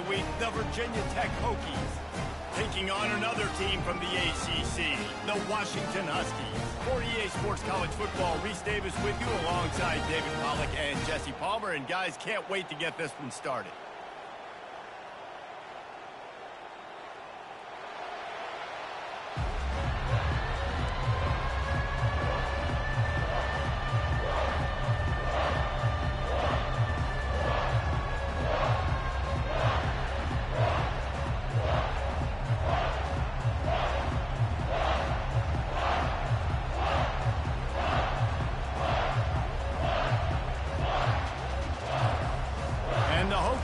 bye week, the Virginia Tech Hokies taking on another team from the ACC, the Washington Huskies. For EA Sports College Football, Reese Davis with you alongside David Pollack and Jesse Palmer. And guys, can't wait to get this one started.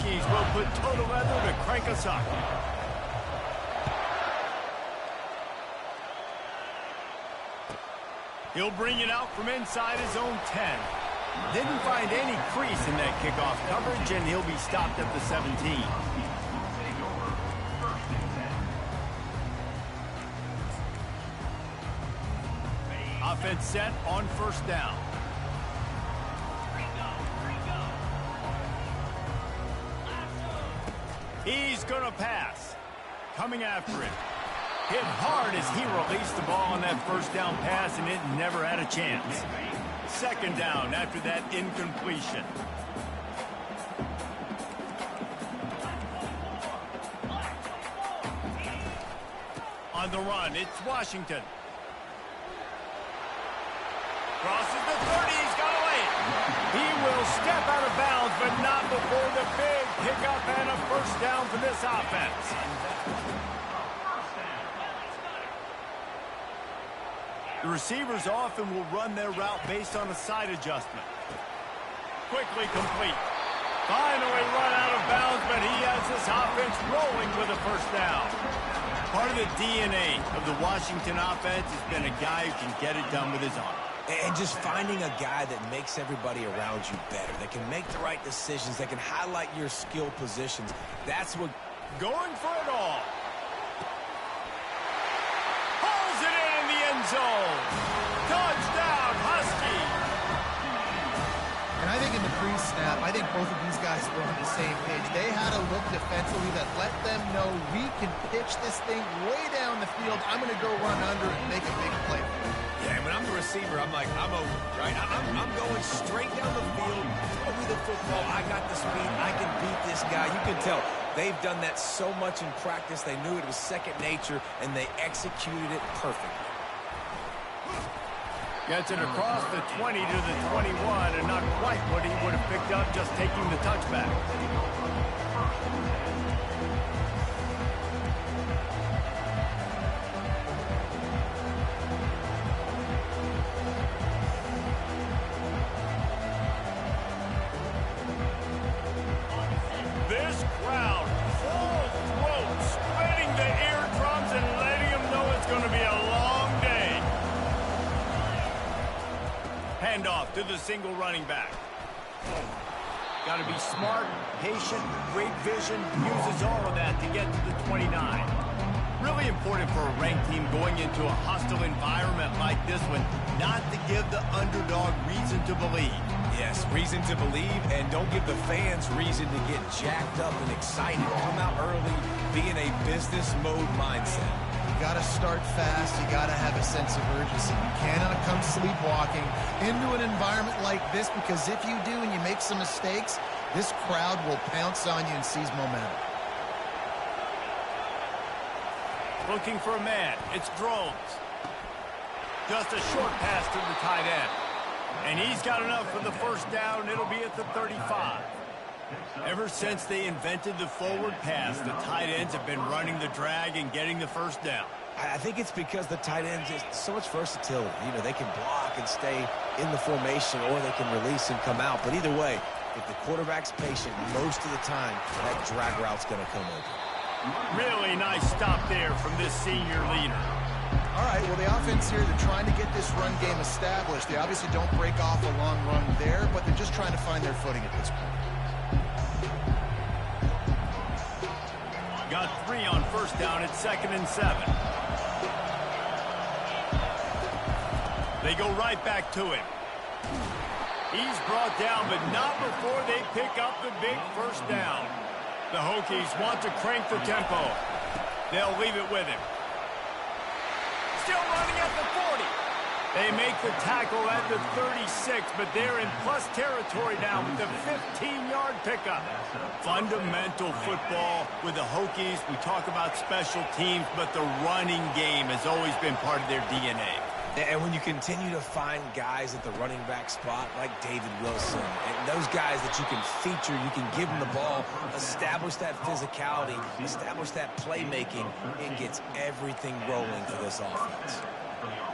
Will put total leather to crank us up. He'll bring it out from inside his own 10. Didn't find any crease in that kickoff coverage, and he'll be stopped at the 17. Offense set on first down. He's going to pass. Coming after it. Hit hard as he released the ball on that first down pass, and it never had a chance. Second down after that incompletion. On the run, it's Washington. Crosses the 30, he's got away. He will step out of bounds, but not before the big pickup and a first down for this offense. The receivers often will run their route based on a side adjustment. Quickly complete. Finally run out of bounds, but he has this offense rolling with a first down. Part of the DNA of the Washington offense has been a guy who can get it done with his arm. And just finding a guy that makes everybody around you better, that can make the right decisions, that can highlight your skill positions. That's what... Going for it all. Pulls it in the end zone. Touchdown, Husky. And I think in the pre-snap, I think both of these guys were on the same page. They had a look defensively that let them know we can pitch this thing way down the field. I'm going to go run under and make a big play. Yeah, when I'm the receiver, I'm like, I'm over, right? I'm going straight down the field. Throw me the football. I got the speed. I can beat this guy. You can tell they've done that so much in practice. They knew it was second nature, and they executed it perfectly. Gets it across the 20 to the 21, and not quite what he would have picked up just taking the touchback. This crowd, full throat, spreading the eardrums and letting them know it's going to be a long day. Handoff to the single running back. Got to be smart, patient, great vision, uses all of that to get to the 29. Really important for a ranked team going into a hostile environment like this one, not to give the underdog reason to believe. Yes, reason to believe, and don't give the fans reason to get jacked up and excited. Come out early, be in a business mode mindset. You got to start fast. You got to have a sense of urgency. You cannot come sleepwalking into an environment like this, because if you do and you make some mistakes, this crowd will pounce on you and seize momentum. Looking for a man. It's Drones. Just a short pass to the tight end. And he's got enough for the first down. It'll be at the 35. Ever since they invented the forward pass, the tight ends have been running the drag and getting the first down. I think it's because the tight ends is so much versatility. You know, they can block and stay in the formation, or they can release and come out. But either way, if the quarterback's patient, most of the time, that drag route's going to come over. Really nice stop there from this senior leader. All right, well, the offense here, they're trying to get this run game established. They obviously don't break off a long run there, but they're just trying to find their footing at this point. Got 3 on first down at 2nd and 7. They go right back to him. He's brought down, but not before they pick up the big first down. The Hokies want to crank the tempo. They'll leave it with him. Still running at the 40. They make the tackle at the 36, but they're in plus territory now with the 15-yard pickup. Fundamental football with the Hokies. We talk about special teams, but the running game has always been part of their DNA. And when you continue to find guys at the running back spot like David Wilson, and those guys that you can feature, you can give them the ball, establish that physicality, establish that playmaking, it gets everything rolling for this offense.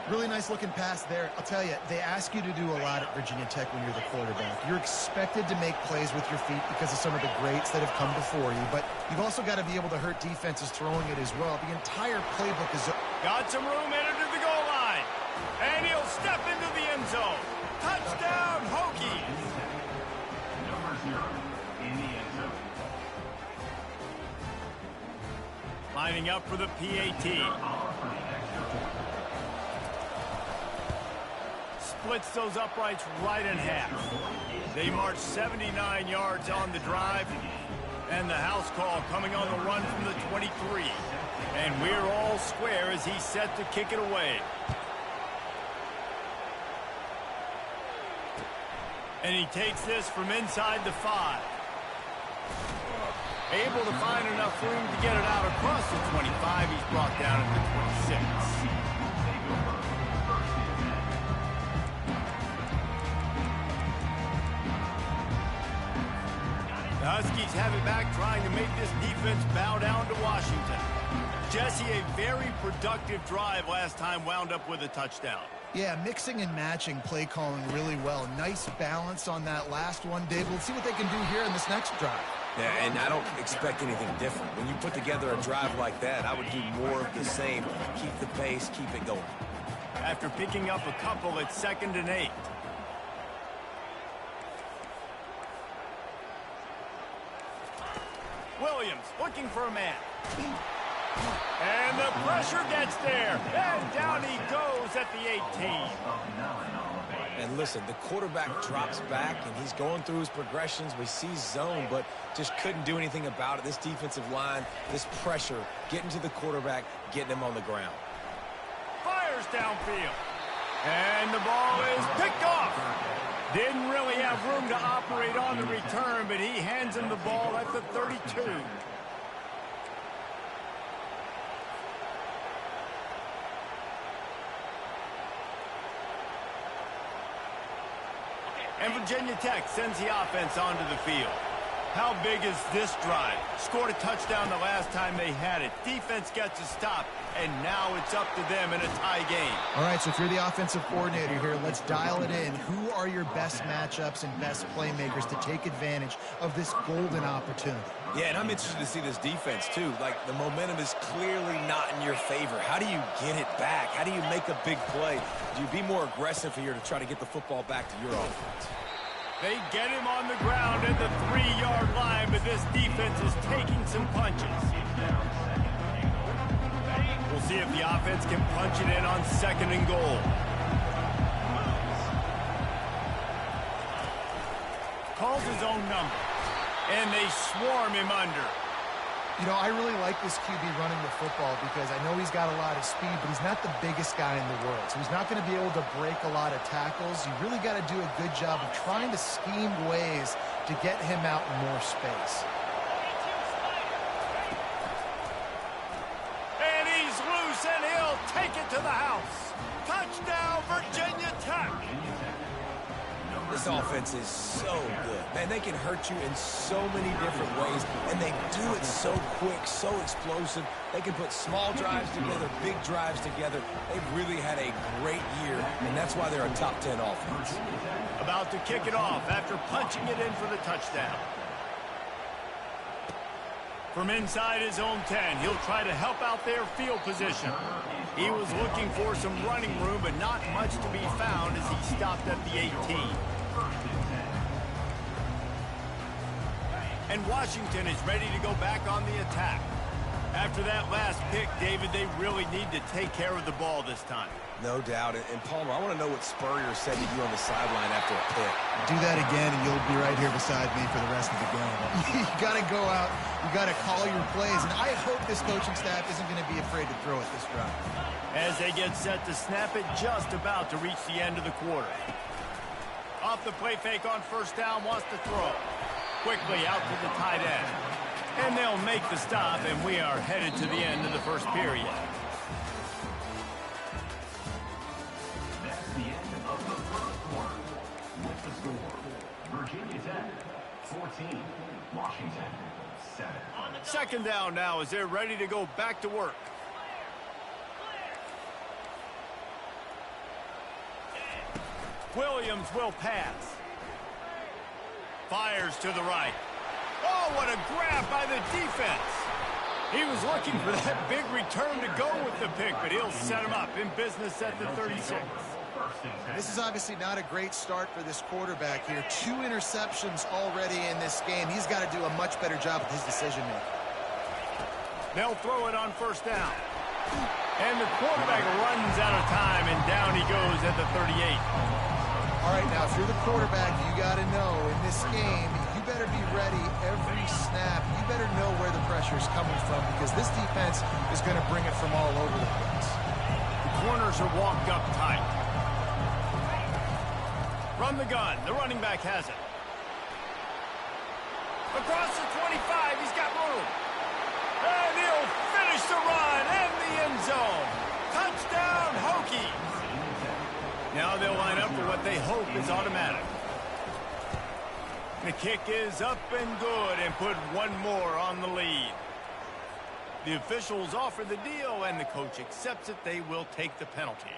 Really nice looking pass there. I'll tell you, they ask you to do a lot at Virginia Tech when you're the quarterback. You're expected to make plays with your feet because of some of the greats that have come before you, but you've also got to be able to hurt defenses throwing it as well. The entire playbook is... Got some room headed to the goal line. And he'll step into the end zone. Touchdown, Hokies. Number 0 in the end zone. Lining up for the PAT. Splits those uprights right in half. They march 79 yards on the drive. And the house call coming on the run from the 23. And we're all square as he's set to kick it away. And he takes this from inside the 5. Able to find enough room to get it out across the 25. He's brought down at the 26. The Huskies have it back, trying to make this defense bow down to Washington. Jesse, a very productive drive last time, wound up with a touchdown. Yeah, mixing and matching play calling really well. Nice balance on that last one, Dave. Let's see what they can do here in this next drive. Yeah, and I don't expect anything different. When you put together a drive like that, I would do more of the same. Keep the pace, keep it going. After picking up a couple, it's 2nd and 8. Williams looking for a man. And the pressure gets there. And down he goes at the 18. And listen, the quarterback drops back, and he's going through his progressions. We see zone, but just couldn't do anything about it. This defensive line, this pressure, getting to the quarterback, getting him on the ground. Fires downfield. And the ball is picked off. Didn't really have room to operate on the return, but he hands him the ball at the 32. And Virginia Tech sends the offense onto the field. How big is this drive? Scored a touchdown the last time they had it. Defense gets a stop, and now it's up to them in a tie game. All right, so if you're the offensive coordinator here, let's dial it in. Who are your best matchups and best playmakers to take advantage of this golden opportunity? Yeah, and I'm interested to see this defense, too. Like, the momentum is clearly not in your favor. How do you get it back? How do you make a big play? Do you be more aggressive here to try to get the football back to your offense? They get him on the ground at the 3-yard line, but this defense is taking some punches. We'll see if the offense can punch it in on 2nd and goal. Calls his own number, and they swarm him under. You know, I really like this QB running the football because I know he's got a lot of speed, but he's not the biggest guy in the world. So he's not going to be able to break a lot of tackles. You really got to do a good job of trying to scheme ways to get him out in more space. And he's loose, and he'll take it to the house. Touchdown, Virginia Tech. This offense is so good. Man, they can hurt you in so many different ways, and they do it so quick, so explosive. They can put small drives together, big drives together. They've really had a great year, and that's why they're a top 10 offense. About to kick it off after punching it in for the touchdown. From inside his own 10, he'll try to help out their field position. He was looking for some running room, but not much to be found as he stopped at the 18. And Washington is ready to go back on the attack. After that last pick, David, they really need to take care of the ball this time. No doubt. And Palmer, I want to know what Spurrier said to you on the sideline after a pick. Do that again, and you'll be right here beside me for the rest of the game. You got to go out. You got to call your plays, and I hope this coaching staff isn't going to be afraid to throw it this drive. As they get set to snap it, just about to reach the end of the quarter. Off the play fake on first down, wants to throw. Quickly out to the tight end. And they'll make the stop, and we are headed to the end of the first period. That's the end of the first quarter. With the score, Virginia Tech 14, Washington 7. Second down now as they're ready to go back to work. Williams will pass. Fires to the right. Oh, what a grab by the defense. He was looking for that big return to go with the pick, but he'll set him up in business at the 36. This is obviously not a great start for this quarterback here. 2 interceptions already in this game. He's got to do a much better job with his decision-making. They'll throw it on first down. And the quarterback runs out of time, and down he goes at the 38. All right, now, if you're the quarterback, you got to know in this game, you better be ready every snap. You better know where the pressure is coming from because this defense is going to bring it from all over the place. The corners are walked up tight. Run the gun. The running back has it. Across the 25, he's got room. And he'll finish the run in the end zone. Touchdown, Hokies. Now they'll line up for what they hope is automatic. The kick is up and good and put one more on the lead. The officials offer the deal and the coach accepts it. They will take the penalty.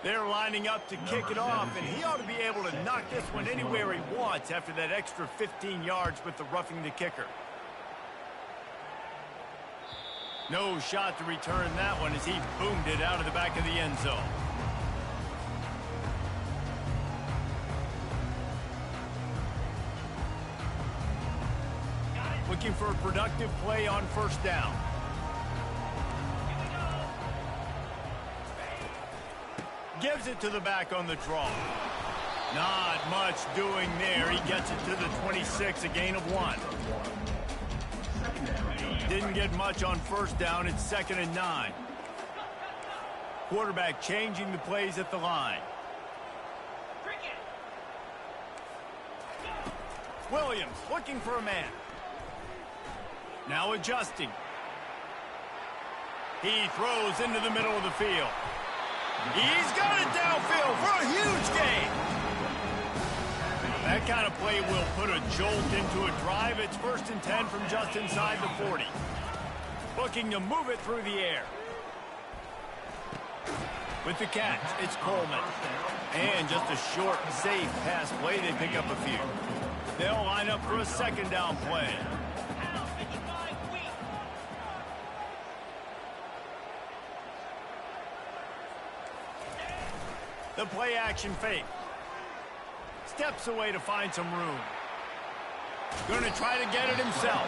They're lining up to kick it off, and he ought to be able to knock this one anywhere he wants after that extra 15 yards with the roughing the kicker. No shot to return that one as he boomed it out of the back of the end zone. Looking for a productive play on first down. Gives it to the back on the draw. Not much doing there. He gets it to the 26, a gain of 1. Didn't get much on first down. It's 2nd and 9. Quarterback changing the plays at the line. Williams looking for a man. Now adjusting. He throws into the middle of the field. He's got it downfield for a huge gain. That kind of play will put a jolt into a drive. It's 1st and 10 from just inside the 40. Looking to move it through the air. With the catch, it's Coleman. And just a short, safe pass play. They pick up a few. They'll line up for a 2nd down play. The play action fake. Steps away to find some room. Going to try to get it himself.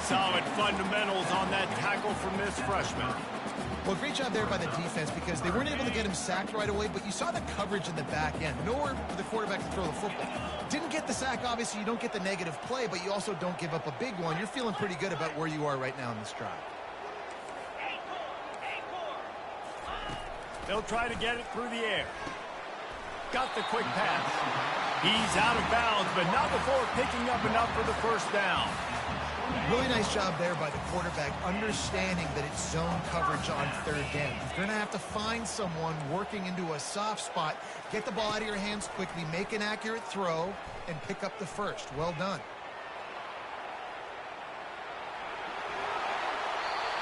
Solid fundamentals on that tackle from this freshman. Well, great job there by the defense because they weren't able to get him sacked right away, but you saw the coverage in the back end. Nowhere for the quarterback to throw the football. Didn't get the sack, obviously. You don't get the negative play, but you also don't give up a big one. You're feeling pretty good about where you are right now in this drive. They'll try to get it through the air. Got the quick pass. He's out of bounds, but not before picking up enough for the first down. Really nice job there by the quarterback, understanding that it's zone coverage on 3rd down. You're going to have to find someone working into a soft spot, get the ball out of your hands quickly, make an accurate throw, and pick up the first. Well done.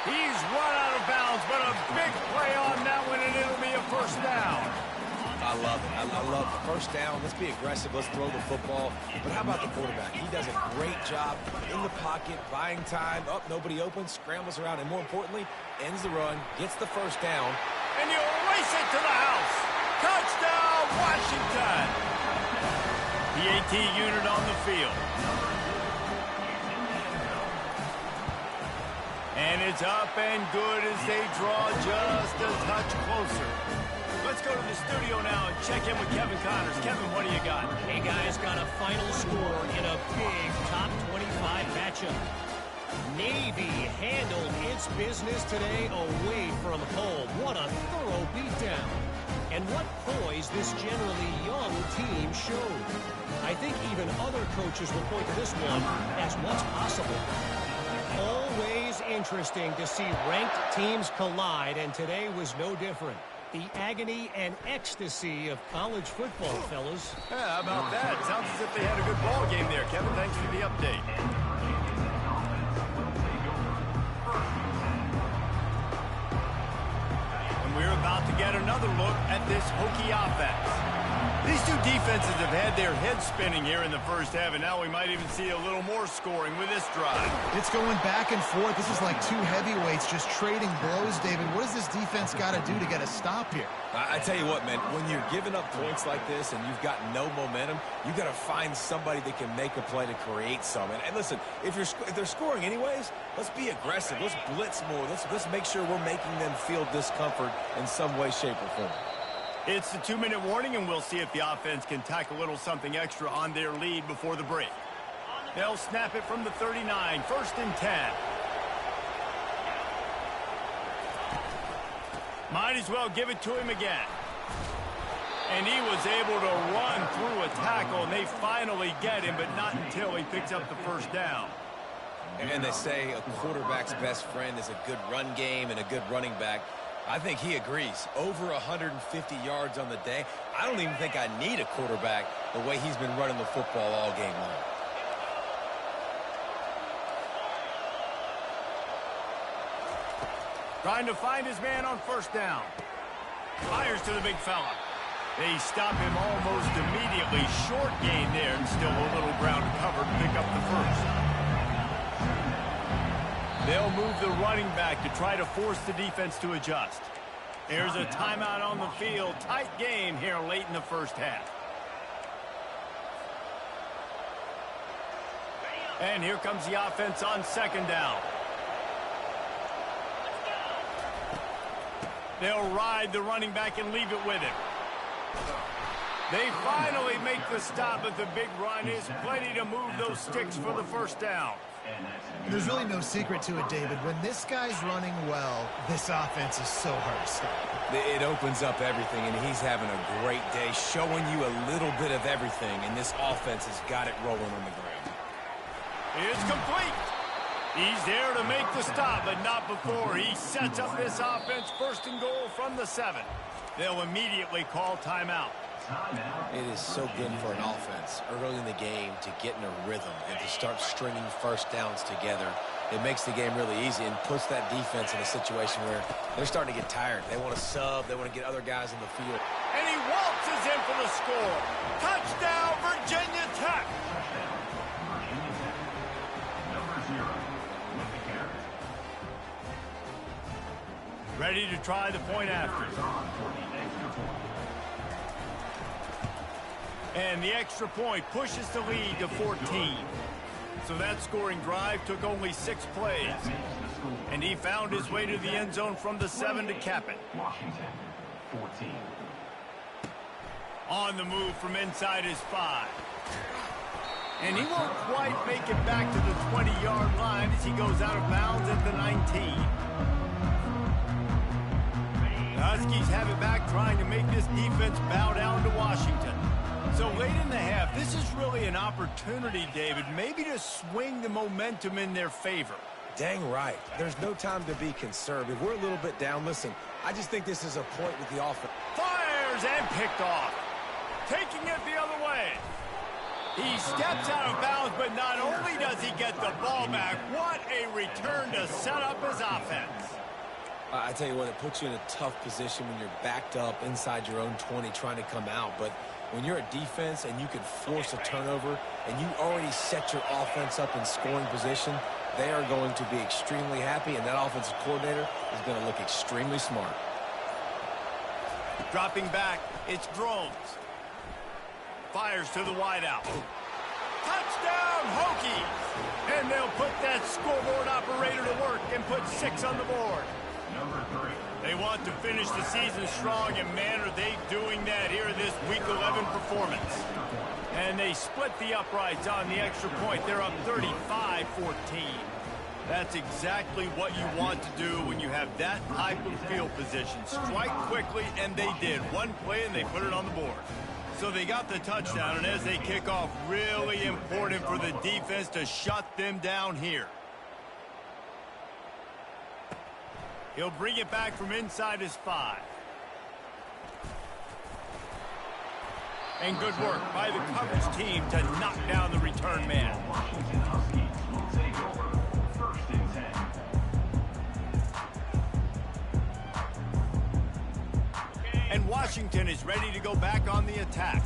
He's run out of bounds, but a big play on that one, and it'll be a first down. I love it. I love the first down. Let's be aggressive. Let's throw the football. But how about the quarterback? He does a great job in the pocket, buying time. Up, nobody open, scrambles around, and more importantly, ends the run, gets the first down. And he'll race it to the house. Touchdown, Washington. The AT unit on the field. It's up and good as they draw just a touch closer. Let's go to the studio now and check in with Kevin Connors. Kevin, what do you got? Hey, guys, got a final score in a big top 25 matchup. Navy handled its business today away from home. What a thorough beatdown. And what poise this generally young team showed. I think even other coaches will point to this one as what's possible. Always interesting to see ranked teams collide, and today was no different. The agony and ecstasy of college football, fellas. Yeah, how about that? Sounds as if they had a good ball game there. Kevin, thanks for the update. And we're about to get another look at this Hokie offense. These two defenses have had their heads spinning here in the first half, and now we might even see a little more scoring with this drive. It's going back and forth. This is like two heavyweights just trading blows, David. What does this defense got to do to get a stop here? I tell you what, man, when you're giving up points like this and you've got no momentum, you got to find somebody that can make a play to create some. And listen, if they're scoring anyways, let's be aggressive. Let's blitz more. Let's make sure we're making them feel discomfort in some way, shape, or form. It's the 2-minute warning, and we'll see if the offense can tack a little something extra on their lead before the break. They'll snap it from the 39, 1st and 10. Might as well give it to him again. And he was able to run through a tackle, and they finally get him, but not until he picks up the first down. And they say a quarterback's best friend is a good run game and a good running back. I think he agrees. Over 150 yards on the day. I don't even think I need a quarterback the way he's been running the football all game long. Trying to find his man on 1st down. Fires to the big fella. They stop him almost immediately. Short gain there, and still a little ground covered to pick up the first. They'll move the running back to try to force the defense to adjust. There's a timeout on the field. Tight game here late in the first half. And here comes the offense on 2nd down. They'll ride the running back and leave it with him. They finally make the stop, but the big run is plenty to move those sticks for the 1st down. There's really no secret to it, David. When this guy's running well, this offense is so hard to stop. It opens up everything, and he's having a great day, showing you a little bit of everything, and this offense has got it rolling on the ground. It's complete. He's there to make the stop, but not before he sets up this offense 1st and goal from the 7. They'll immediately call timeout. It is so good for an offense early in the game to get in a rhythm and to start stringing 1st downs together. It makes the game really easy and puts that defense in a situation where they're starting to get tired. They want to sub. They want to get other guys in the field. And he waltzes in for the score. Touchdown, Virginia Tech. Virginia Tech. Number 0 with the carry. Ready to try the point after. On for the extra point. And the extra point pushes the lead to 14. So that scoring drive took only 6 plays. And he found his way to the end zone from the 7 to cap it. Washington, 14. On the move from inside his 5. And he won't quite make it back to the 20-yard line as he goes out of bounds at the 19. The Huskies have it back, trying to make this defense bow down to Washington. So late in the half, this is really an opportunity, David, maybe to swing the momentum in their favor. Dang right. There's no time to be concerned. If we're a little bit down, listen, I just think this is a point with the offense. Fires and picked off. Taking it the other way. He steps out of bounds, but not only does he get the ball back, what a return to set up his offense. I tell you what, it puts you in a tough position when you're backed up inside your own 20 trying to come out. But when you're a defense and you can force a turnover and you already set your offense up in scoring position, they are going to be extremely happy, and that offensive coordinator is going to look extremely smart. Dropping back, it's Drones. Fires to the wideout. Touchdown, Hokies! And they'll put that scoreboard operator to work and put 6 on the board. Number 3. They want to finish the season strong, and man, are they doing that here in this Week 11 performance. And they split the uprights on the extra point. They're up 35-14. That's exactly what you want to do when you have that type of field position. Strike quickly, and they did. One play, and they put it on the board. So they got the touchdown, and as they kick off, really important for the defense to shut them down here. He'll bring it back from inside his 5. And good work by the coverage team to knock down the return man. Washington Huskies will take over 1st and 10. And Washington is ready to go back on the attack.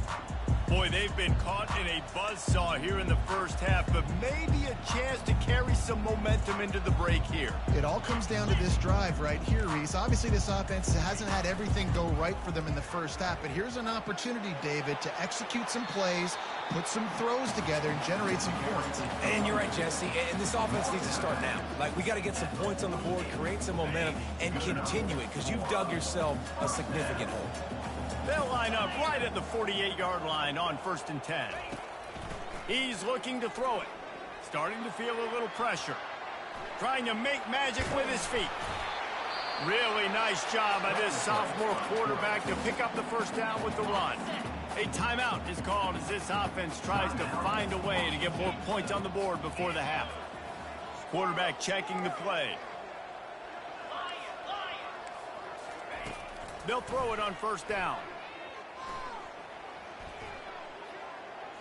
Boy, they've been caught in a buzzsaw here in the first half, but maybe a chance to carry some momentum into the break here. It all comes down to this drive right here, Reese. Obviously, this offense hasn't had everything go right for them in the first half, but here's an opportunity, David, to execute some plays, put some throws together, and generate some points. And you're right, Jesse, and this offense needs to start now. Like, we got to get some points on the board, create some momentum, and continue it, because you've dug yourself a significant hole. They'll line up right at the 48-yard line on 1st and 10. He's looking to throw it. Starting to feel a little pressure. Trying to make magic with his feet. Really nice job by this sophomore quarterback to pick up the first down with the run. A timeout is called as this offense tries to find a way to get more points on the board before the half. Quarterback checking the play. They'll throw it on 1st down.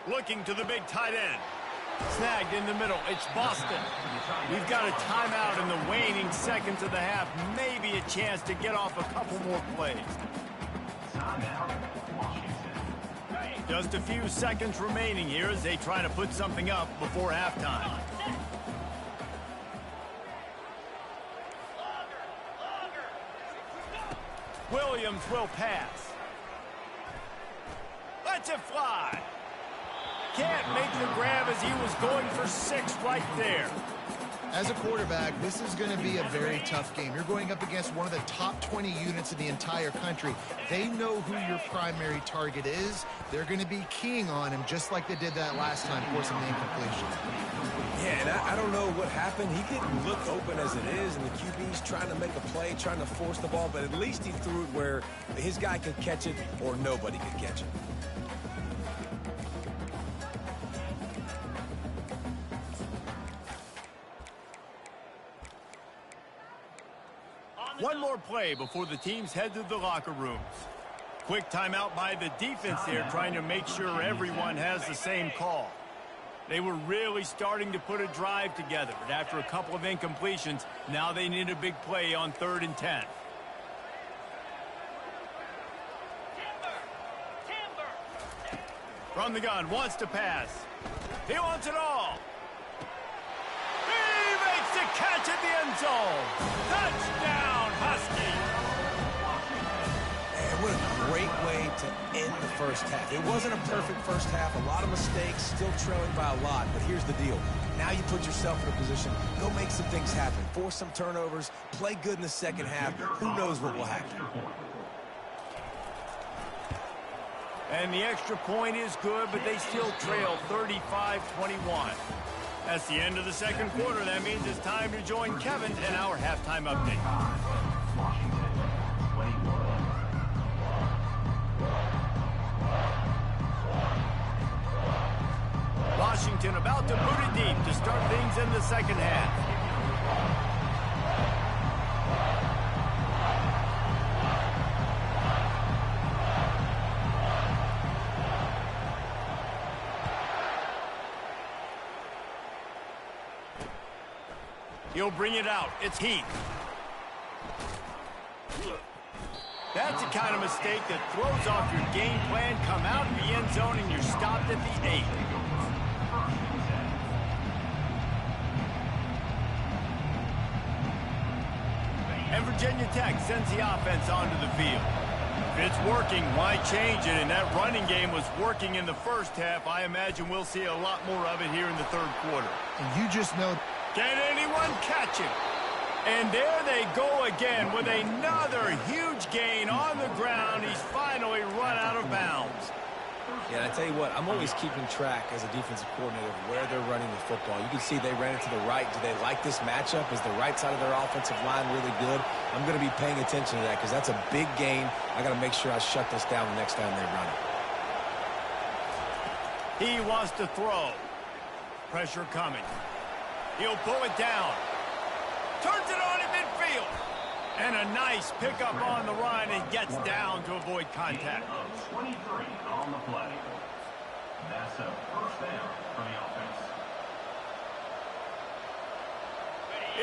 Looking to the big tight end. Snagged in the middle. It's Boston. We've got a timeout in the waning seconds of the half. Maybe a chance to get off a couple more plays. Timeout, Washington. Just a few seconds remaining here as they try to put something up before halftime. Williams will pass. Lets it fly. Can't make the grab as he was going for 6 right there. As a quarterback, this is going to be a very tough game. You're going up against one of the top 20 units in the entire country. They know who your primary target is. They're going to be keying on him just like they did that last time, forcing the incompletion. Yeah, and I don't know what happened. He didn't look open as it is, and the QB's trying to make a play, trying to force the ball, but at least he threw it where his guy could catch it or nobody could catch it. One more play before the teams head to the locker rooms. Quick timeout by the defense there, trying to make sure everyone has the same call. They were really starting to put a drive together, but after a couple of incompletions, now they need a big play on 3rd and 10. From the gun, wants to pass. He wants it all. He makes the catch at the end zone. Touchdown, Huskies. And what a great way to end the first half. It wasn't a perfect first half. A lot of mistakes, still trailing by a lot. But here's the deal. Now you put yourself in a position, go make some things happen. Force some turnovers, play good in the second half. Who knows what will happen. And the extra point is good, but they still trail 35-21. That's the end of the second quarter. That means it's time to join Kevin in our halftime update. Washington 21. Washington about to boot it deep to start things in the second half. He'll bring it out. It's Heath. That's the kind of mistake that throws off your game plan. Come out in the end zone and you're stopped at the 8. And Virginia Tech sends the offense onto the field. If it's working, why change it? And that running game was working in the first half. I imagine we'll see a lot more of it here in the third quarter. And you just know. Can anyone catch him? And there they go again with another huge gain on the ground. He's finally run out of bounds. Yeah, and I tell you what, I'm always keeping track as a defensive coordinator of where they're running the football. You can see they ran it to the right. Do they like this matchup? Is the right side of their offensive line really good? I'm going to be paying attention to that because that's a big gain. I got to make sure I shut this down the next time they run it. He wants to throw. Pressure coming. He'll pull it down. Turns it on in midfield. And a nice pickup on the run and gets down to avoid contact. 23 on the play. That's a first down for the offense.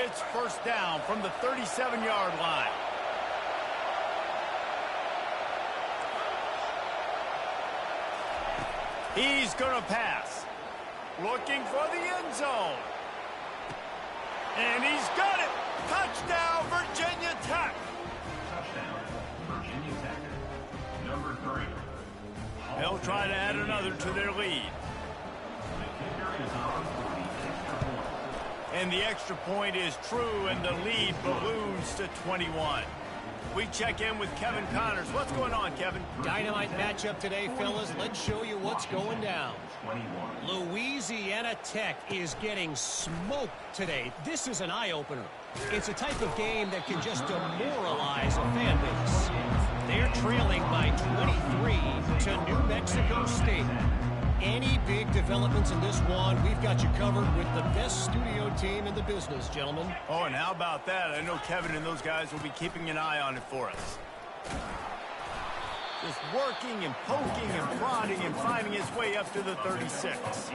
It's first down from the 37-yard line. He's going to pass. Looking for the end zone. And he's got it. Touchdown, Virginia Tech. Touchdown, Virginia Tech. Number 3. They'll try to add another to their lead. The kicker is on for the extra point. And the extra point is true, and the lead balloons to 21. We check in with Kevin Connors. What's going on, Kevin? Dynamite matchup today, fellas. Let's show you what's going down. 21. Louisiana Tech is getting smoked today. This is an eye-opener. It's a type of game that can just demoralize a fan base. They're trailing by 23 to New Mexico State. Any big developments in this one, we've got you covered with the best studio team in the business, gentlemen. Oh, and how about that? I know Kevin and those guys will be keeping an eye on it for us. Just working and poking and prodding and finding his way up to the 36.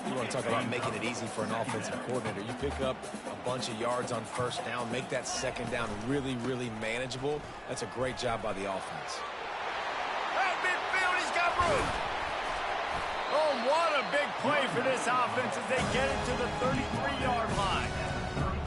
You want to talk about making it easy for an offensive coordinator. You pick up a bunch of yards on first down, make that second down really, really manageable. That's a great job by the offense. At midfield, he's got room. Oh, what a big play for this offense as they get it to the 33-yard line.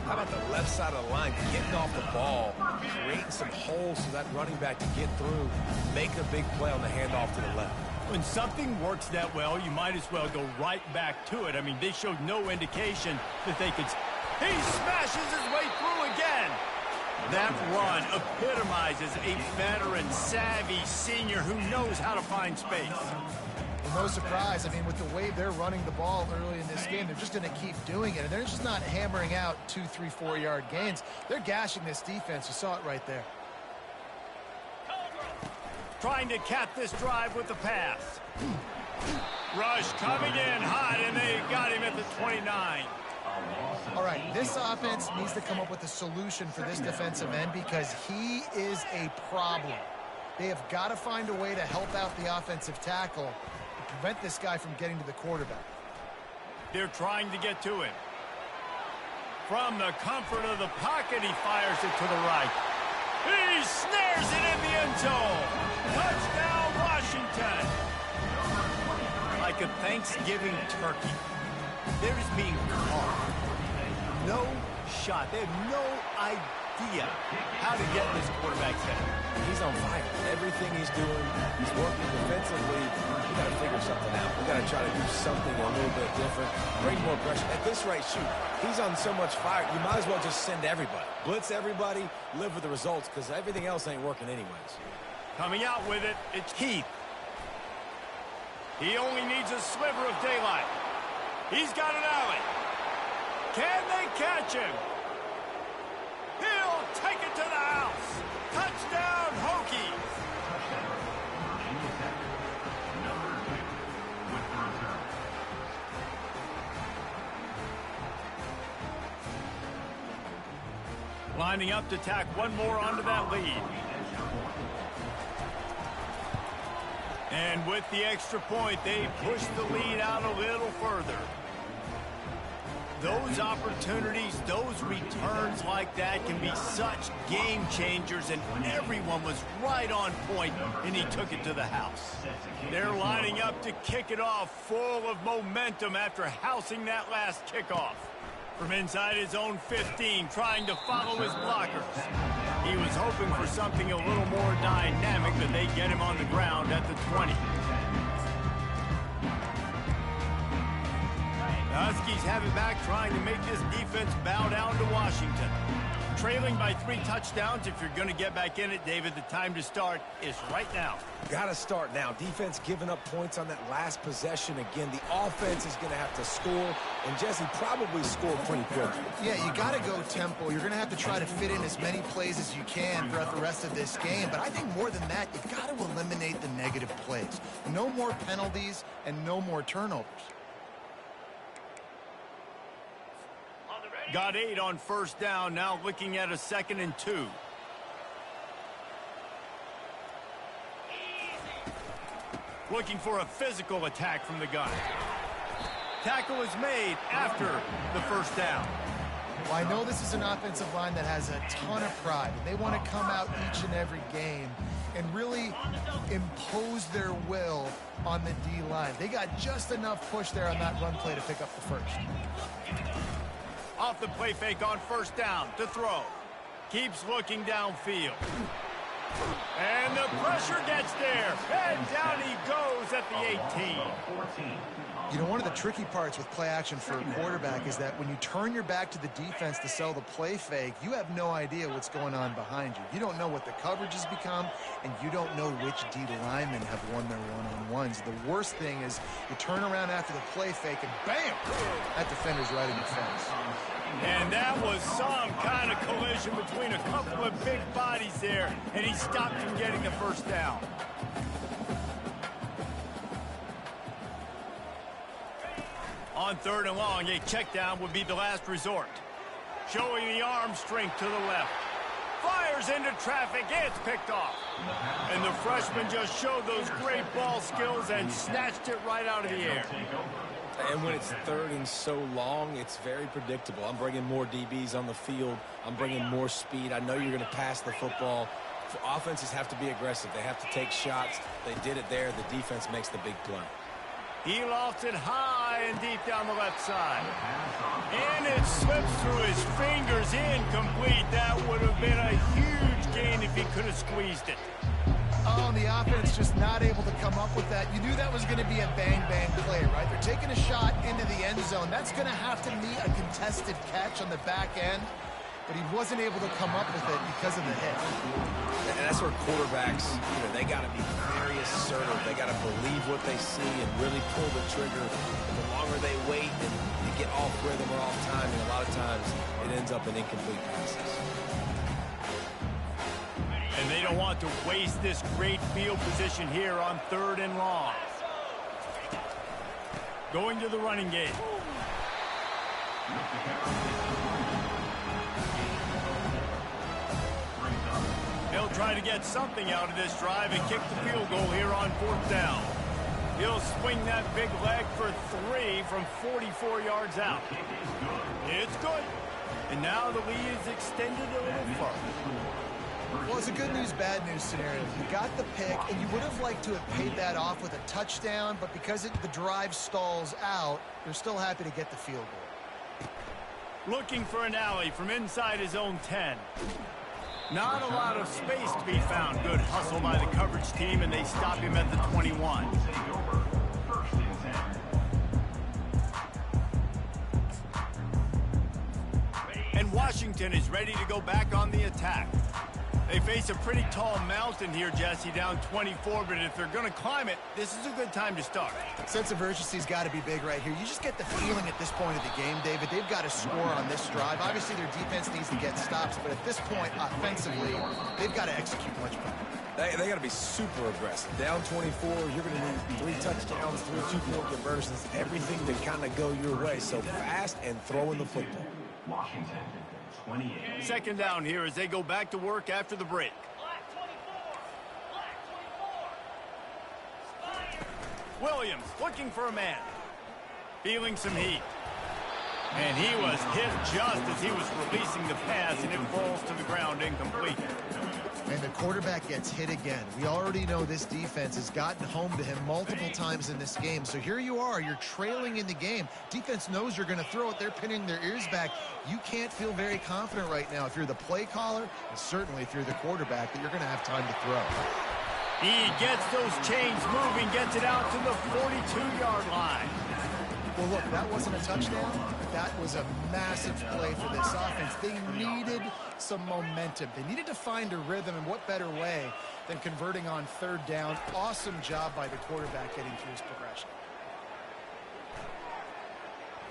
How about the left side of the line, getting off the ball, creating some holes so that running back can get through, making a big play on the handoff to the left. When something works that well, you might as well go right back to it. I mean, they showed no indication that they could. He smashes his way through again. That run epitomizes a veteran, savvy senior who knows how to find space. Well, no surprise. I mean, with the way they're running the ball early in this game, they're just going to keep doing it. And they're just not hammering out 2, 3, 4-yard gains. They're gashing this defense. You saw it right there. Trying to cap this drive with the pass. Rush coming in hot, and they got him at the 29. All right, this offense needs to come up with a solution for this defensive end because he is a problem. They have got to find a way to help out the offensive tackle and prevent this guy from getting to the quarterback. They're trying to get to him. From the comfort of the pocket, he fires it to the right. He snares it in the end zone. Touchdown, Washington. Like a Thanksgiving turkey. Theirs being carved. No shot. They have no idea how to get this quarterback's head. He's on fire. Everything he's doing, he's working defensively. We got to figure something out. We got to try to do something a little bit different. Bring more pressure. At this rate, shoot, he's on so much fire, you might as well just send everybody. Blitz everybody, live with the results, because everything else ain't working anyways. Coming out with it, it's Heath. He only needs a sliver of daylight. He's got an alley. Can they catch him? He'll take it to the house. Touchdown, Hokies. Virginia Tech. Number 2 with the return. Lining up to tack one more onto that lead. And with the extra point, they push the lead out a little further. Those opportunities, those returns like that can be such game changers, and everyone was right on point, and he took it to the house. They're lining up to kick it off full of momentum after housing that last kickoff. From inside his own 15, trying to follow his blockers. He was hoping for something a little more dynamic, but they get him on the ground at the 20. The Huskies have it back, trying to make this defense bow down to Washington. Trailing by 3 touchdowns. If you're going to get back in it, David, the time to start is right now. Got to start now. Defense giving up points on that last possession. Again, the offense is going to have to score, and Jesse probably scored pretty quick. Yeah, you got to go tempo. You're going to have to try to fit in as many plays as you can throughout the rest of this game. But I think more than that, you've got to eliminate the negative plays. No more penalties and no more turnovers. Got 8 on first down, now looking at a 2nd and 2. Looking for a physical attack from the gun. Tackle is made after the first down. Well, I know this is an offensive line that has a ton of pride, and they want to come out each and every game and really impose their will on the D-line. They got just enough push there on that run play to pick up the first. Off the play fake on first down to throw. Keeps looking downfield. And the pressure gets there. And down he goes at the 18. You know, one of the tricky parts with play action for a quarterback is that when you turn your back to the defense to sell the play fake, you have no idea what's going on behind you. You don't know what the coverage has become, and you don't know which D linemen have won their one-on-ones. The worst thing is you turn around after the play fake, and bam! That defender's right in your face. And that was some kind of collision between a couple of big bodies there, and he stopped from getting the first down. On 3rd and long, a check down would be the last resort. Showing the arm strength to the left. Fires into traffic, it's picked off. And the freshman just showed those great ball skills and snatched it right out of the air. And when it's 3rd and so long, it's very predictable. I'm bringing more DBs on the field. I'm bringing more speed. I know you're going to pass the football. Offenses have to be aggressive. They have to take shots. They did it there. The defense makes the big play. He lofts it high and deep down the left side. And it slips through his fingers, incomplete. That would have been a huge gain if he could have squeezed it. Oh, and the offense just not able to come up with that. You knew that was going to be a bang-bang play, right? They're taking a shot into the end zone. That's going to have to be a contested catch on the back end. But he wasn't able to come up with it because of the hit. And that's where quarterbacks, they got to be very assertive. They got to believe what they see and really pull the trigger. The longer they wait and they get off rhythm or off timing, a lot of times it ends up in incomplete passes. And they don't want to waste this great field position here on 3rd and long. Going to the running game. They'll try to get something out of this drive and kick the field goal here on 4th down. He'll swing that big leg for 3 from 44 yards out. It's good. And now the lead is extended a little further. Well, it's a good news, bad news scenario. You got the pick, and you would have liked to have paid that off with a touchdown, but because the drive stalls out, they're still happy to get the field goal. Looking for an alley from inside his own 10. Not a lot of space to be found. Good hustle by the coverage team, and they stop him at the 21. And Washington is ready to go back on the attack. They face a pretty tall mountain here, Jesse, down 24, but if they're going to climb it, this is a good time to start. Sense of urgency's got to be big right here. You just get the feeling at this point of the game, David, they've got to score on this drive. Obviously, their defense needs to get stops, but at this point, offensively, they've got to execute much better. They got to be super aggressive. Down 24, you're going to need 3 touchdowns, 3 2-point conversions, everything to kind of go your way. So fast and throwing the football. Washington, 28. 2nd down here as they go back to work after the break. Williams looking for a man. Feeling some heat. And he was hit just as he was releasing the pass, and it falls to the ground incomplete. And the quarterback gets hit again. We already know this defense has gotten home to him multiple times in this game. So here you are, you're trailing in the game. Defense knows you're going to throw it. They're pinning their ears back. You can't feel very confident right now if you're the play caller, and certainly if you're the quarterback, that you're going to have time to throw. He gets those chains moving, gets it out to the 42-yard line. Well, look, that wasn't a touchdown. That was a massive play for this offense. They needed some momentum. They needed to find a rhythm, and what better way than converting on third down. Awesome job by the quarterback getting through his progression.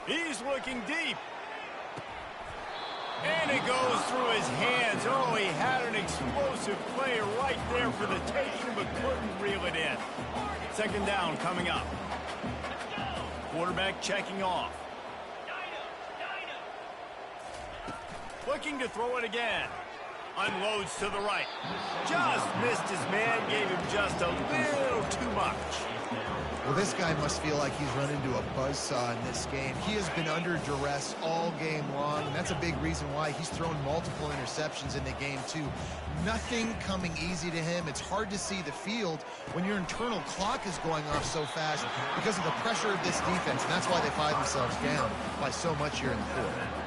He's looking deep. And it goes through his hands. Oh, he had an explosive play right there for the taking, but couldn't reel it in. Second down coming up. Quarterback checking off. Looking to throw it again. Unloads to the right. Just missed his man, gave him just a little too much. Well, this guy must feel like he's run into a buzzsaw in this game. He has been under duress all game long, and that's a big reason why he's thrown multiple interceptions in the game, too. Nothing coming easy to him. It's hard to see the field when your internal clock is going off so fast because of the pressure of this defense, and that's why they find themselves down by so much here in the fourth.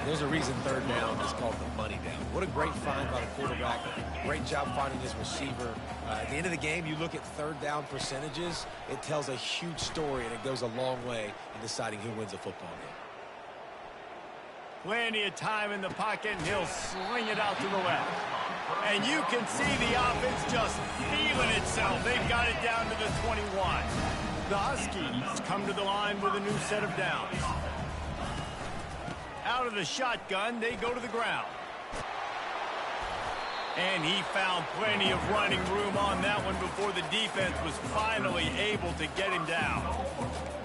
There's a reason third down is called the money down. What a great find by the quarterback. Great job finding his receiver. At the end of the game, you look at third down percentages. It tells a huge story, and it goes a long way in deciding who wins a football game. Plenty of time in the pocket, and he'll sling it out to the left. And you can see the offense just feeling itself. They've got it down to the 21. The Huskies come to the line with a new set of downs. Out of the shotgun, they go to the ground. And he found plenty of running room on that one before the defense was finally able to get him down.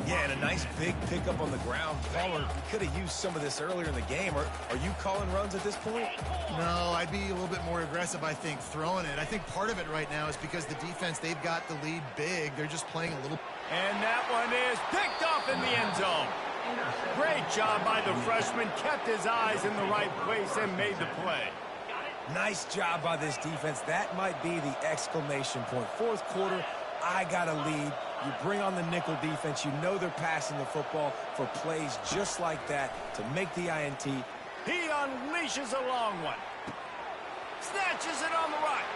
Yeah, and a nice big pickup on the ground. Caller could have used some of this earlier in the game. Are you calling runs at this point? No, I'd be a little bit more aggressive, I think, throwing it. I think part of it right now is because the defense, they've got the lead big. They're just playing a little. And that one is picked off in the end zone. Great job by the freshman. Kept his eyes in the right place and made the play. Nice job by this defense. That might be the exclamation point. Fourth quarter, I got a lead. You bring on the nickel defense. You know they're passing the football for plays just like that to make the INT. He unleashes a long one. Snatches it on the right.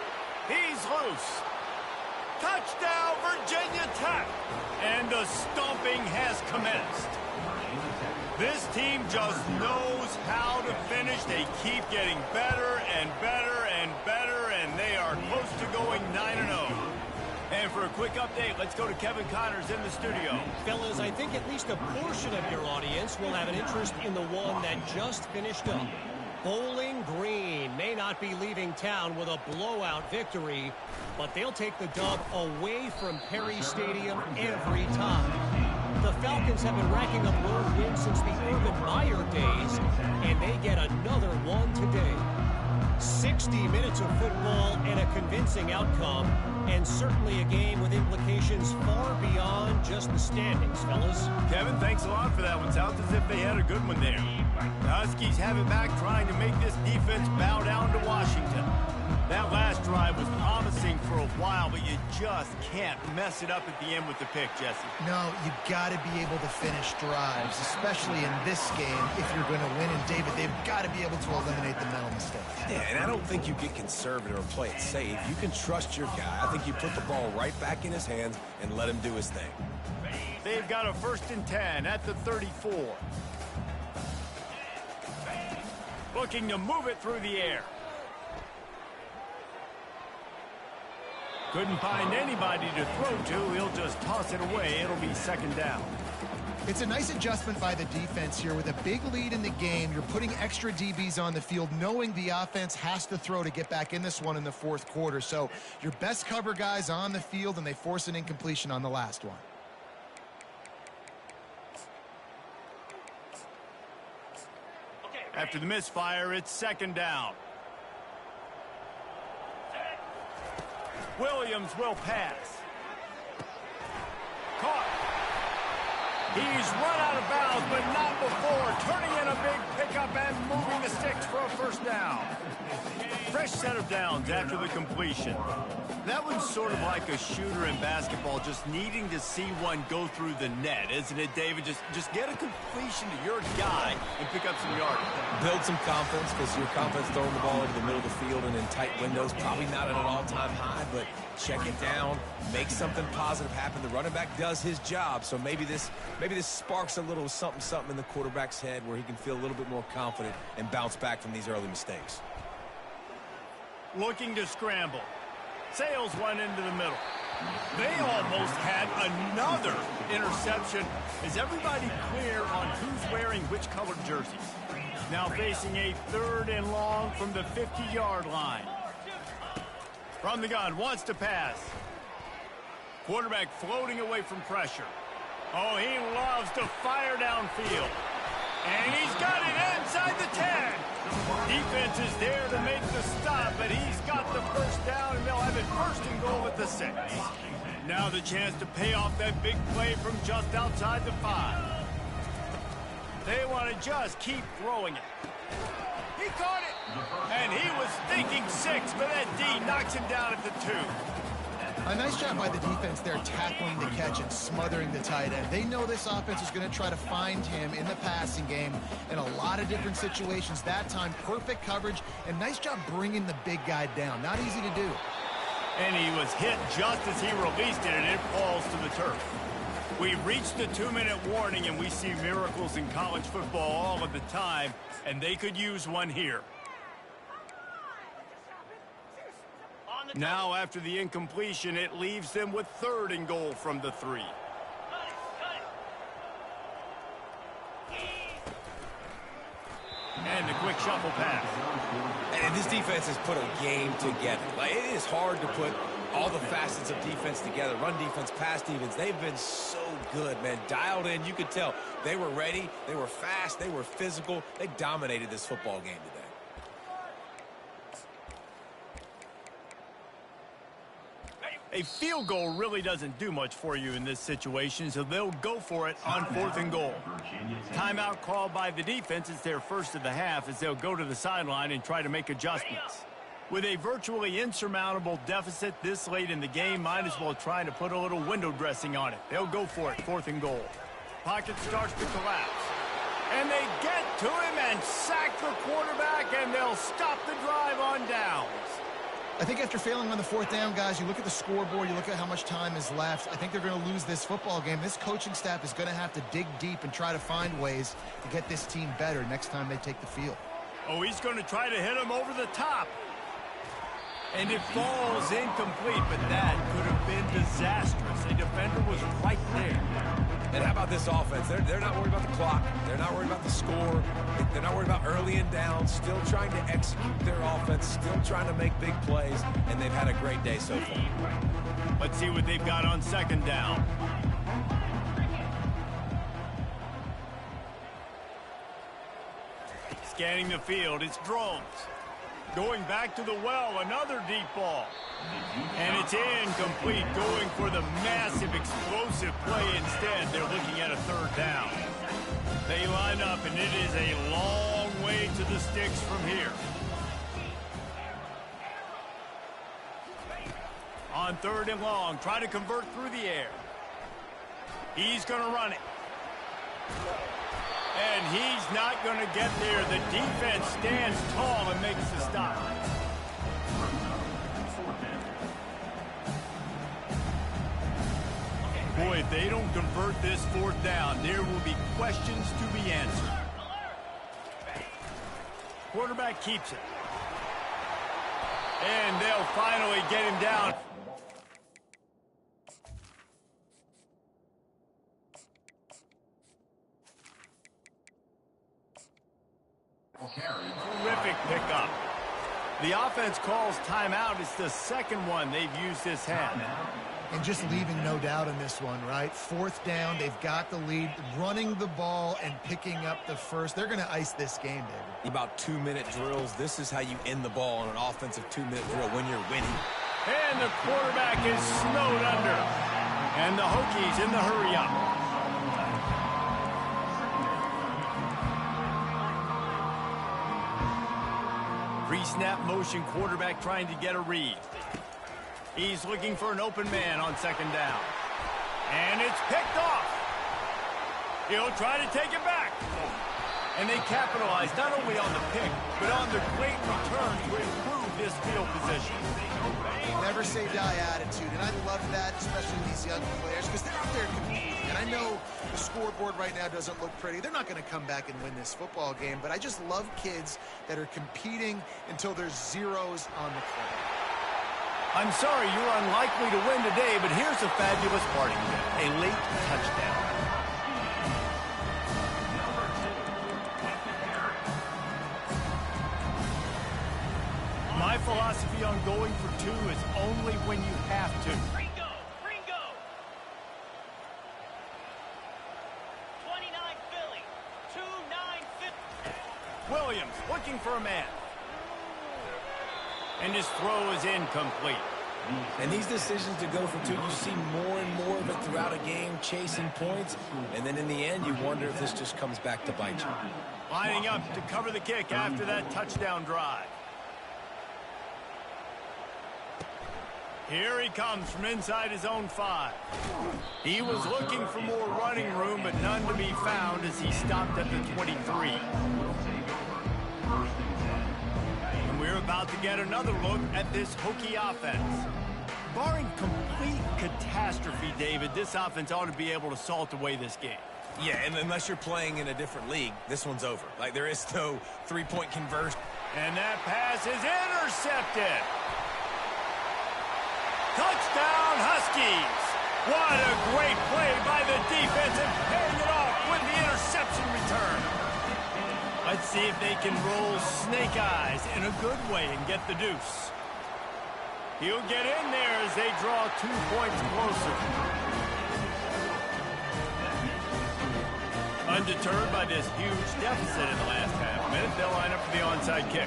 He's loose. Touchdown, Virginia Tech. And the stomping has commenced. This team just knows how to finish. They keep getting better and better and better, and they are close to going 9-0. And for a quick update, let's go to Kevin Connors in the studio. Fellas, I think at least a portion of your audience will have an interest in the one that just finished up. Bowling Green may not be leaving town with a blowout victory, but they'll take the dub away from Perry Stadium every time. The Falcons have been racking up road wins since the Urban Meyer days, and they get another one today. 60 minutes of football and a convincing outcome, and certainly a game with implications far beyond just the standings, fellas. Kevin, thanks a lot for that one. Sounds as if they had a good one there. The Huskies have it back, trying to make this defense bow down to Washington. That last drive was promising for a while, but you just can't mess it up at the end with the pick, Jesse. No, you got to be able to finish drives, especially in this game if you're going to win. And, David, they've got to be able to eliminate the mental mistakes. Yeah, and I don't think you get conservative or play it safe. You can trust your guy. I think you put the ball right back in his hands and let him do his thing. They've got a 1st and 10 at the 34. Looking to move it through the air. Couldn't find anybody to throw to. He'll just toss it away. It'll be 2nd down. It's a nice adjustment by the defense here. With a big lead in the game, you're putting extra DBs on the field, knowing the offense has to throw to get back in this one in the 4th quarter. So your best cover guys on the field, and they force an incompletion on the last one. After the misfire, it's 2nd down. Williams will pass. Caught. He's run out of bounds, but not before. Turning in a big pickup and moving the sticks for a 1st down. Fresh set of downs after the completion. That one's sort of like a shooter in basketball, just needing to see one go through the net, isn't it, David? Just get a completion to your guy and pick up some yardage. Build some confidence, because your confidence throwing the ball into the middle of the field and in tight windows, probably not at an all-time high, but check it down, make something positive happen. The running back does his job, so maybe this sparks a little something in the quarterback's head where he can feel a little bit more confident and bounce back from these early mistakes. Looking to scramble. Sails one into the middle. They almost had another interception. Is everybody clear on who's wearing which colored jerseys? Now facing a 3rd and long from the 50-yard line. From the gun, wants to pass. Quarterback floating away from pressure. Oh, he loves to fire downfield. And he's got it inside the 10. Defense is there to make the stop, but he's got the first down, and they'll have it 1st and goal at the 6. Now the chance to pay off that big play from just outside the 5. They want to just keep throwing it. He caught it, and he was thinking 6, but that D knocks him down at the 2. A nice job by the defense there, tackling the catch and smothering the tight end. They know this offense is going to try to find him in the passing game in a lot of different situations. That time, perfect coverage, and nice job bringing the big guy down. Not easy to do. And he was hit just as he released it, and it falls to the turf. We've reached the 2-minute warning, and we see miracles in college football all of the time, and they could use one here. Now, after the incompletion, it leaves them with 3rd and goal from the 3. And a quick shuffle pass. And this defense has put a game together. Like, it is hard to put all the facets of defense together. Run defense, pass defense. They've been so good, man. Dialed in. You could tell they were ready. They were fast. They were physical. They dominated this football game today. A field goal really doesn't do much for you in this situation, so they'll go for it on 4th and goal. Timeout called by the defense. It's their first of the half as they'll go to the sideline and try to make adjustments. With a virtually insurmountable deficit this late in the game, might as well try to put a little window dressing on it. They'll go for it, 4th and goal. Pocket starts to collapse. And they get to him and sack the quarterback, and they'll stop the drive on downs. I think after failing on the 4th down, guys, you look at the scoreboard, you look at how much time is left. I think they're going to lose this football game. This coaching staff is going to have to dig deep and try to find ways to get this team better next time they take the field. Oh, he's going to try to hit him over the top. And it falls incomplete, but that could have been disastrous. A defender was right there. And how about this offense? They're not worried about the clock. They're not worried about the score. They're not worried about early and down. Still trying to execute their offense. Still trying to make big plays. And they've had a great day so far. Let's see what they've got on 2nd down. Scanning the field, it's drones. Going back to the well, another deep ball. And it's incomplete, going for the massive explosive play instead. They're looking at a 3rd down. They line up, and it is a long way to the sticks from here. On 3rd and long, try to convert through the air. He's going to run it. And he's not going to get there. The defense stands tall and makes the stop. Boy, if they don't convert this 4th down, there will be questions to be answered. Quarterback keeps it. And they'll finally get him down. Terrific pickup. The offense calls timeout. It's the 2nd one they've used this half. And just leaving no doubt in this one, right? 4th down, they've got the lead, running the ball and picking up the first. They're going to ice this game, David. About 2-minute drills. This is how you end the ball on an offensive 2-minute drill when you're winning. And the quarterback is snowed under. And the Hokies in the hurry up. Pre-snap motion quarterback trying to get a read. He's looking for an open man on second down. And it's picked off. He'll try to take it back. And they capitalize not only on the pick, but on the great return to improve this field position. Never say die attitude, and I love that, especially these young players, because they're out there competing. And I know the scoreboard right now doesn't look pretty. They're not going to come back and win this football game, but I just love kids that are competing until there's zeros on the clock. I'm sorry you're unlikely to win today, but here's a fabulous parting gift, a late touchdown. My philosophy on going for two is only when you have to. Ringo! Ringo! 29 Philly. 2-9 Williams looking for a man. And his throw is incomplete. And these decisions to go for two, you see more and more of it throughout a game, chasing points. And then in the end, you wonder if this just comes back to bite you. Lining up to cover the kick after that touchdown drive. Here he comes from inside his own 5. He was looking for more running room, but none to be found as he stopped at the 23. And we're about to get another look at this Hokie offense. Barring complete catastrophe, David, this offense ought to be able to salt away this game. Yeah, and unless you're playing in a different league, this one's over. Like, there is no three-point conversion. And that pass is intercepted. Touchdown, Huskies! What a great play by the defense and paying it off with the interception return. Let's see if they can roll snake eyes in a good way and get the deuce. He'll get in there as they draw 2 points closer. Undeterred by this huge deficit in the last half minute, they'll line up for the onside kick.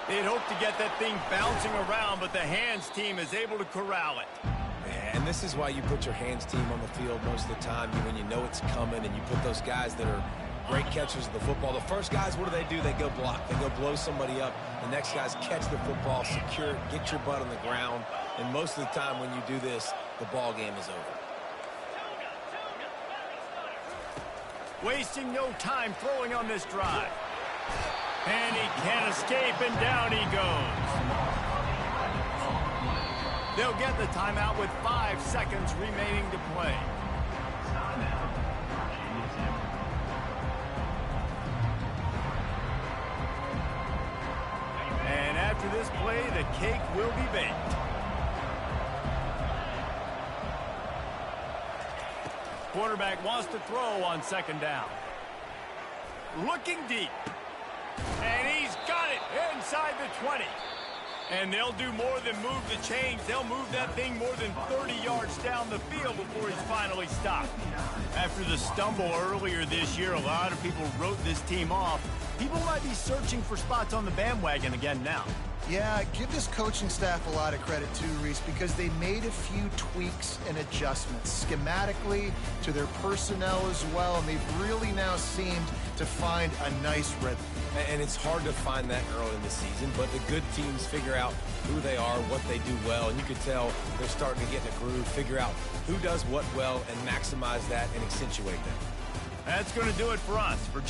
They'd hope to get that thing bouncing around, but the hands team is able to corral it. And this is why you put your hands team on the field most of the time, when you know it's coming, and you put those guys that are great catchers of the football. The first guys, what do? They go block. They go blow somebody up. The next guys catch the football, secure it, get your butt on the ground. And most of the time when you do this, the ball game is over. Wasting no time throwing on this drive. And he can't escape, and down he goes. They'll get the timeout with 5 seconds remaining to play. And after this play, the cake will be baked. Quarterback wants to throw on second down. Looking deep. And he's got it inside the 20. And they'll do more than move the chains. They'll move that thing more than 30 yards down the field before he's finally stopped. After the stumble earlier this year, a lot of people wrote this team off. People might be searching for spots on the bandwagon again now. Yeah, give this coaching staff a lot of credit too, Reese, because they made a few tweaks and adjustments schematically to their personnel as well, and they've really now seemed to find a nice rhythm. And it's hard to find that early in the season, but the good teams figure out who they are, what they do well, and you can tell they're starting to get in a groove, figure out who does what well, and maximize that and accentuate that. That's going to do it for us. For